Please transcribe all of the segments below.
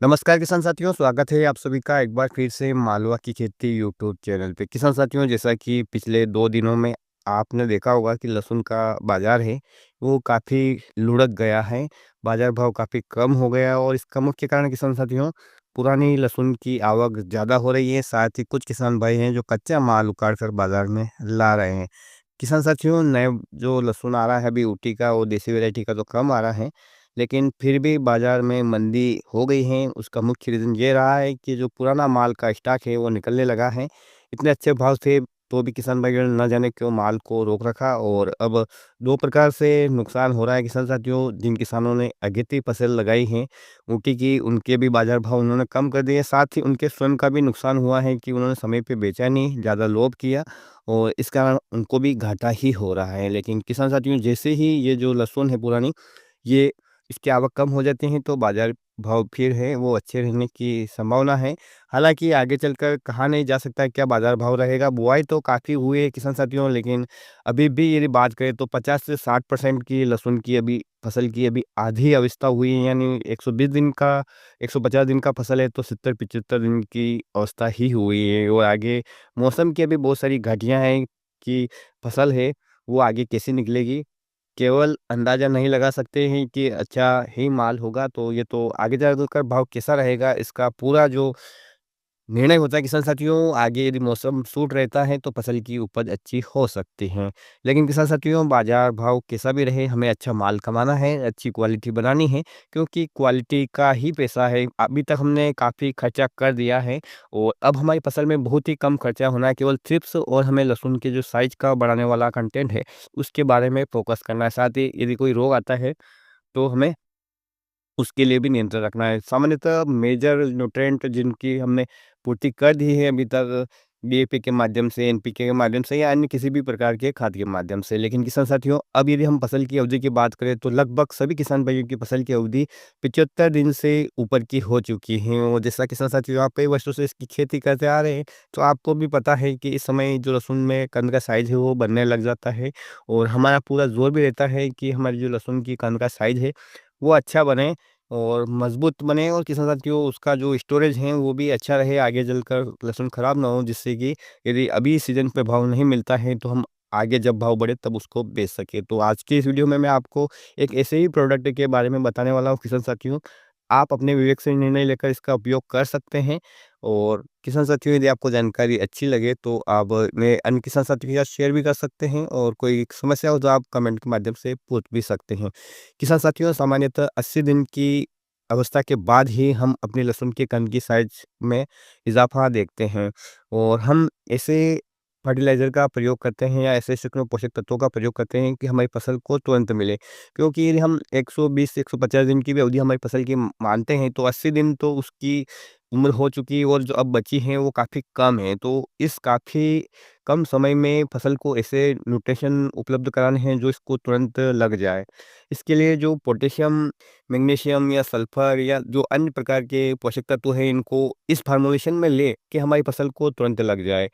नमस्कार किसान साथियों, स्वागत है आप सभी का एक बार फिर से मालवा की खेती यूट्यूब चैनल पे। किसान साथियों, जैसा कि पिछले 2 दिनों में आपने देखा होगा कि लहसुन का बाज़ार है, वो काफ़ी लुढ़क गया है। बाज़ार भाव काफ़ी कम हो गया और इसका मुख्य कारण किसान साथियों, पुरानी लहसुन की आवक ज़्यादा हो रही है। साथ ही कुछ किसान भाई हैं जो कच्चा माल उखाड़ कर बाज़ार में ला रहे हैं। किसान साथियों, नए जो लहसुन आ रहा है अभी ऊटी का, वो देसी वैरायटी का तो कम आ रहा है। लेकिन फिर भी बाज़ार में मंदी हो गई है, उसका मुख्य रीज़न ये रहा है कि जो पुराना माल का स्टॉक है वो निकलने लगा है। इतने अच्छे भाव थे तो भी किसान भाइयों ने ना जाने क्यों माल को रोक रखा और अब 2 प्रकार से नुकसान हो रहा है किसान साथियों। जिन किसानों ने अगेती फसल लगाई है ऊटी की, उनके भी बाज़ार भाव उन्होंने कम कर दिए। साथ ही उनके स्वयं का भी नुकसान हुआ है कि उन्होंने समय पे बेचा नहीं, ज़्यादा लोभ किया और इस कारण उनको भी घाटा ही हो रहा है। लेकिन किसान साथियों, जैसे ही ये जो लहसुन है पुरानी, ये इसकी आवक कम हो जाती है तो बाज़ार भाव फिर है वो अच्छे रहने की संभावना है। हालाँकि आगे चलकर कहा नहीं जा सकता क्या बाज़ार भाव रहेगा। बुआई तो काफ़ी हुई है किसान साथियों, लेकिन अभी भी यदि बात करें तो 50 से 60% की लहसुन की अभी फसल की अभी आधी अवस्था हुई है, यानी 120 दिन का 150 दिन का फसल है तो 70-75 दिन की अवस्था ही हुई है। और आगे मौसम की अभी बहुत सारी घाटियाँ हैं कि फसल है वो आगे कैसे निकलेगी, केवल अंदाज़ा नहीं लगा सकते हैं कि अच्छा ही माल होगा, तो ये तो आगे जाकर भाव कैसा रहेगा, इसका पूरा जो निर्णय होता है किसान साथियों, आगे यदि मौसम सूट रहता है तो फसल की उपज अच्छी हो सकती है। लेकिन किसान साथियों, बाज़ार भाव कैसा भी रहे, हमें अच्छा माल कमाना है, अच्छी क्वालिटी बनानी है, क्योंकि क्वालिटी का ही पैसा है। अभी तक हमने काफ़ी खर्चा कर दिया है और अब हमारी फसल में बहुत ही कम खर्चा होना है, केवल थ्रिप्स और हमें लहसुन के जो साइज़ का बढ़ाने वाला कंटेंट है, उसके बारे में फ़ोकस करना है। साथ ही यदि कोई रोग आता है, तो हमें उसके लिए भी नियंत्रण रखना है। सामान्यतः मेजर न्यूट्रिएंट जिनकी हमने पूर्ति कर दी है अभी तक, डीएपी के माध्यम से, एनपीके के माध्यम से या अन्य किसी भी प्रकार के खाद के माध्यम से। लेकिन किसान साथियों, अब यदि हम फसल की अवधि की बात करें तो लगभग सभी किसान भाइयों की फसल की अवधि 75 दिन से ऊपर की हो चुकी है। और जैसा किसान साथियों, आप कई वर्षों से इसकी खेती करते आ रहे हैं, तो आपको भी पता है कि इस समय जो लहसुन में कंद का साइज़ है वो बनने लग जाता है और हमारा पूरा ज़ोर भी रहता है कि हमारी जो लहसुन की कंद का साइज़ है, वो अच्छा बने और मज़बूत बने और किसान साथियों उसका जो स्टोरेज है वो भी अच्छा रहे, आगे चलकर लहसुन ख़राब ना हो, जिससे कि यदि अभी सीज़न पे भाव नहीं मिलता है तो हम आगे जब भाव बढ़े तब उसको बेच सकें। तो आज की इस वीडियो में मैं आपको एक ऐसे ही प्रोडक्ट के बारे में बताने वाला हूँ किसान साथियों, आप अपने विवेक से निर्णय लेकर इसका उपयोग कर सकते हैं। और किसान साथियों, यदि आपको जानकारी अच्छी लगे तो आप अपने अन्य किसान साथियों के साथ शेयर भी कर सकते हैं और कोई समस्या हो तो आप कमेंट के माध्यम से पूछ भी सकते हैं। किसान साथियों, सामान्यतः 80 दिन की अवस्था के बाद ही हम अपने लहसुन के कंद की साइज में इजाफा देखते हैं और हम ऐसे फर्टिलाइज़र का प्रयोग करते हैं या ऐसे सूक्ष्म पोषक तत्वों का प्रयोग करते हैं कि हमारी फसल को तुरंत मिले। क्योंकि यदि हम 120 से 150 दिन की भी अवधि हमारी फसल की मानते हैं तो 80 दिन तो उसकी उम्र हो चुकी है और जो अब बची है वो काफ़ी कम है। तो इस काफ़ी कम समय में फसल को ऐसे न्यूट्रिशन उपलब्ध कराने हैं जो इसको तुरंत लग जाए। इसके लिए जो पोटेशियम, मैग्नीशियम या सल्फर या जो अन्य प्रकार के पोषक तत्व हैं, इनको इस फार्मूलेशन में लें कि हमारी फसल को तुरंत लग जाए।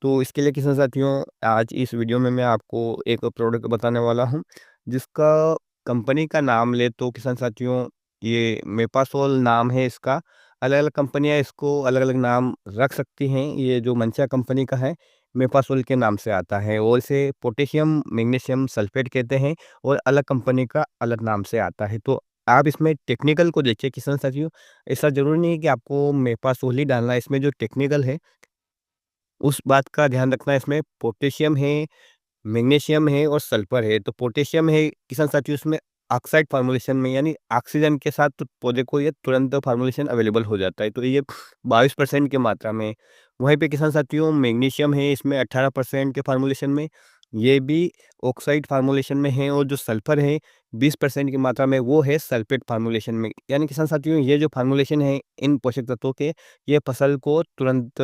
तो इसके लिए किसान साथियों, आज इस वीडियो में मैं आपको एक प्रोडक्ट बताने वाला हूँ, जिसका कंपनी का नाम ले तो किसान साथियों, ये मेपासोल नाम है इसका। अलग-अलग कंपनियाँ इसको अलग-अलग नाम रख सकती हैं। ये जो मंशा कंपनी का है, मेपासोल के नाम से आता है और इसे पोटेशियम मैग्नीशियम सल्फेट कहते हैं और अलग कंपनी का अलग नाम से आता है। तो आप इसमें टेक्निकल को देखिए किसान साथियों, ऐसा ज़रूरी नहीं है कि आपको मेपासोल ही डालना है, इसमें जो टेक्निकल है, उस बात का ध्यान रखना है। इसमें पोटेशियम है, मैग्नीशियम है और सल्फर है। तो पोटेशियम है किसान साथियों, इसमें ऑक्साइड फार्मूलेशन में, यानी ऑक्सीजन के साथ तो पौधे को ये तुरंत फार्मूलेशन अवेलेबल हो जाता है, तो ये 22% की मात्रा में। वहीं पे किसान साथियों, मैग्नीशियम है इसमें 18% के फार्मूलेशन में, ये भी ऑक्साइड फार्मूलेशन में है और जो सल्फर है 20% की मात्रा में, वो है सल्फेट फार्मूलेशन में। यानी किसान साथियों, ये जो फार्मूलेशन है इन पोषक तत्वों के, ये फसल को तुरंत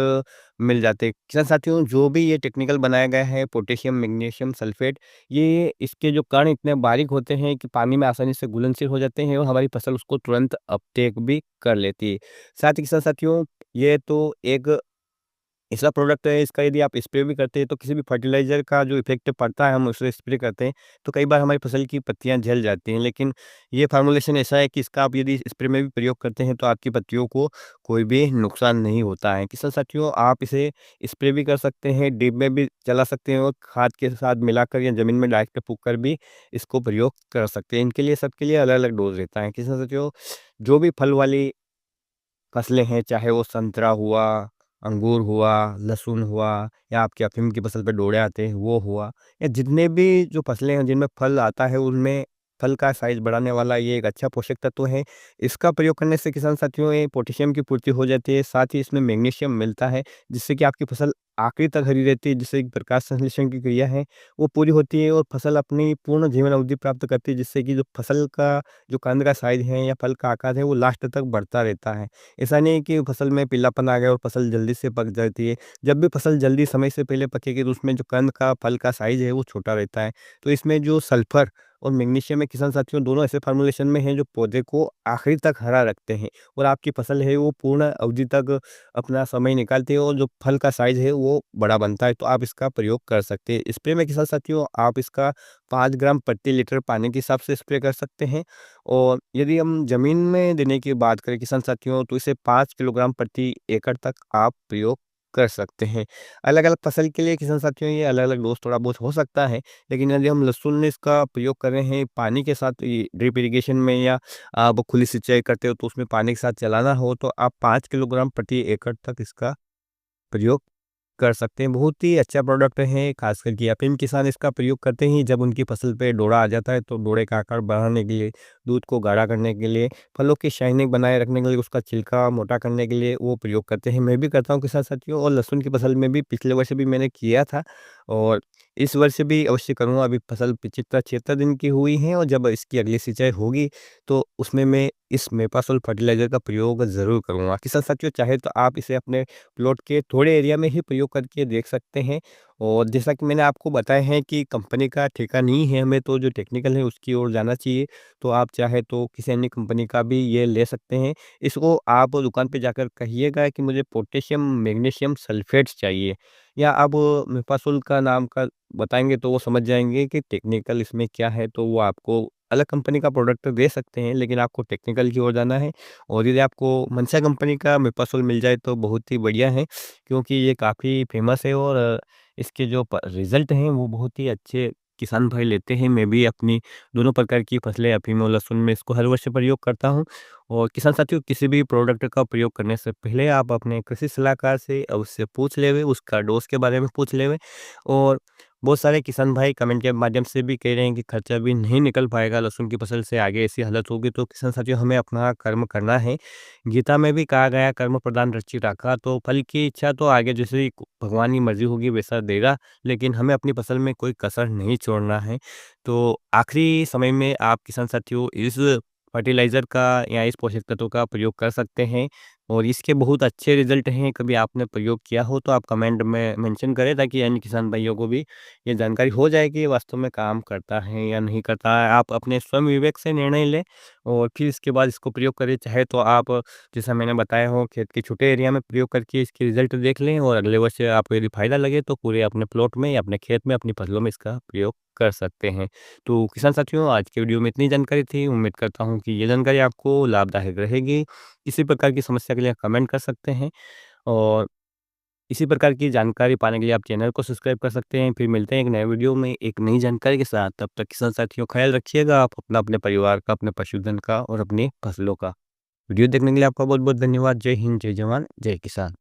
मिल जाते हैं। किसान साथियों, जो भी ये टेक्निकल बनाया गया है पोटेशियम, मैग्नीशियम सल्फेट, ये इसके जो कण इतने बारीक होते हैं कि पानी में आसानी से घुलनशील हो जाते हैं और हमारी फसल उसको तुरंत अपटेक भी कर लेती है। साथ ही किसान साथियों, ये तो एक ऐसा प्रोडक्ट है, इसका यदि आप स्प्रे भी करते हैं तो किसी भी फर्टिलाइज़र का जो इफ़ेक्ट पड़ता है, हम उसे स्प्रे करते हैं, तो कई बार हमारी फसल की पत्तियाँ जल जाती हैं। लेकिन ये फ़ॉर्मूलेशन ऐसा है कि इसका आप यदि स्प्रे में भी प्रयोग करते हैं तो आपकी पत्तियों को कोई भी नुकसान नहीं होता है। किसान साथियों, आप इसे स्प्रे भी कर सकते हैं, ड्रिप में भी चला सकते हैं और खाद के साथ मिलाकर या ज़मीन में डायरेक्ट फूँक कर भी इसको प्रयोग कर सकते हैं। इनके लिए सबके लिए अलग-अलग डोज़ रहता है। किसान साथियों, जो भी फल वाली फसलें हैं, चाहे वो संतरा हुआ, अंगूर हुआ, लहसुन हुआ या आपके अफ़ीम की फसल पे डोड़े आते हैं वो हुआ, या जितने भी जो फसलें हैं जिनमें फल आता है उनमें फल का साइज़ बढ़ाने वाला ये एक अच्छा पोषक तत्व है। इसका प्रयोग करने से किसान साथियों ये पोटेशियम की पूर्ति हो जाती है, साथ ही इसमें मैग्नीशियम मिलता है जिससे कि आपकी फसल आखिरी तक हरी रहती है, जिससे कि प्रकाश संश्लेषण की क्रिया है वो पूरी होती है और फसल अपनी पूर्ण जीवन अवधि प्राप्त करती है, जिससे कि जो फसल का जो कंद का साइज़ है या फल का आकार है वो लास्ट तक बढ़ता रहता है। ऐसा नहीं है कि फसल में पीलापन आ गया और फसल जल्दी से पक जाती है। जब भी फसल जल्दी समय से पहले पकेगी तो उसमें जो कंद का फल का साइज़ है वो छोटा रहता है। तो इसमें जो सल्फ़र और मैग्नीशियम है किसान साथियों दोनों ऐसे फ़ॉर्मूलेशन में हैं जो पौधे को आखिरी तक हरा रखते हैं और आपकी फसल है वो पूर्ण अवधि तक अपना समय निकालती है और जो फल का साइज़ है वो बड़ा बनता है। तो आप इसका प्रयोग कर सकते हैं। स्प्रे में किसान साथियों आप इसका 5 ग्राम प्रति लीटर पानी के हिसाब से स्प्रे कर सकते हैं। और यदि हम ज़मीन में देने की बात करें किसान साथियों तो इसे 5 किलोग्राम प्रति एकड़ तक आप प्रयोग कर सकते हैं। अलग-अलग फसल के लिए किसान साथियों ये अलग-अलग डोज़ थोड़ा बहुत हो सकता है, लेकिन यदि हम लहसुन में इसका प्रयोग कर रहे हैं पानी के साथ ये ड्रिप इरिगेशन में या आप खुली सिंचाई करते हो तो उसमें पानी के साथ चलाना हो तो आप 5 किलोग्राम प्रति एकड़ तक इसका प्रयोग कर सकते हैं। बहुत ही अच्छा प्रोडक्ट है, ख़ास करके अफ़ीम किसान इसका प्रयोग करते हैं जब उनकी फसल पे डोरा आ जाता है, तो डोरे का आकार बढ़ाने के लिए, दूध को गाढ़ा करने के लिए, फलों की शाइनिंग बनाए रखने के लिए, उसका छिलका मोटा करने के लिए वो प्रयोग करते हैं। मैं भी करता हूँ किसान साथियों और लहसुन की फसल में भी पिछले वर्ष भी मैंने किया था और इस वर्ष भी अवश्य करूँगा। अभी फसल 75-76 दिन की हुई है और जब इसकी अगली सिंचाई होगी, तो उसमें मैं इस मेपासोल फर्टिलाइज़र का प्रयोग ज़रूर करूँगा। किसान साथियों चाहे तो आप इसे अपने प्लॉट के थोड़े एरिया में ही प्रयोग करके देख सकते हैं और जैसा कि मैंने आपको बताया है कि कंपनी का ठेका नहीं है, हमें तो जो टेक्निकल है उसकी ओर जाना चाहिए। तो आप चाहे तो किसी अन्य कंपनी का भी ये ले सकते हैं। इसको आप दुकान पे जाकर कहिएगा कि मुझे पोटेशियम मैग्नीशियम सल्फेट्स चाहिए, या आप मेपासोल का नाम का बताएँगे तो वो समझ जाएँगे कि टेक्निकल इसमें क्या है, तो वो आपको अलग कंपनी का प्रोडक्ट दे सकते हैं, लेकिन आपको टेक्निकल की ओर जाना है। और यदि आपको मंसा कंपनी का मेपासोल मिल जाए तो बहुत ही बढ़िया है, क्योंकि ये काफ़ी फ़ेमस है और इसके जो प रिज़ल्ट हैं वो बहुत ही अच्छे किसान भाई लेते हैं। मैं भी अपनी दोनों प्रकार की फसलें अफ़ीम और लहसुन में इसको हर वर्ष प्रयोग करता हूँ। और किसान साथियों किसी भी प्रोडक्ट का प्रयोग करने से पहले आप अपने कृषि सलाहकार से अवश्य पूछ लेवे, उसका डोज़ के बारे में पूछ लेवे। और बहुत सारे किसान भाई कमेंट के माध्यम से भी कह रहे हैं कि खर्चा भी नहीं निकल पाएगा लहसुन की फसल से, आगे ऐसी हालत होगी। तो किसान साथियों हमें अपना कर्म करना है। गीता में भी कहा गया कर्म प्रधान रचि राखा, तो फल की इच्छा तो आगे जैसे भगवान की मर्ज़ी होगी वैसा देगा, लेकिन हमें अपनी फसल में कोई कसर नहीं छोड़ना है। तो आखिरी समय में आप किसान साथियों इस फर्टिलाइज़र का या इस पोषक तत्व का प्रयोग कर सकते हैं और इसके बहुत अच्छे रिज़ल्ट हैं। कभी आपने प्रयोग किया हो तो आप कमेंट में मेंशन करें ताकि अन्य किसान भाइयों को भी ये जानकारी हो जाए कि ये वास्तव में काम करता है या नहीं करता है। आप अपने स्वयं विवेक से निर्णय लें और फिर इसके बाद इसको प्रयोग करें। चाहे तो आप जैसा मैंने बताया हो खेत के छोटे एरिया में प्रयोग करके इसके रिज़ल्ट देख लें और अगले वर्ष आपको यदि फ़ायदा लगे तो पूरे अपने प्लॉट में या अपने खेत में अपनी फसलों में इसका प्रयोग कर सकते हैं। तो किसान साथियों आज के वीडियो में इतनी जानकारी थी। उम्मीद करता हूँ कि ये जानकारी आपको लाभदायक रहेगी। किसी प्रकार की समस्या के लिए कमेंट कर सकते हैं और इसी प्रकार की जानकारी पाने के लिए आप चैनल को सब्सक्राइब कर सकते हैं। फिर मिलते हैं एक नए वीडियो में एक नई जानकारी के साथ। तब तक किसान साथियों ख्याल रखिएगा आप अपना, अपने परिवार का, अपने पशुधन का और अपनी फसलों का। वीडियो देखने के लिए आपका बहुत-बहुत धन्यवाद। जय हिंद, जय जवान, जय किसान।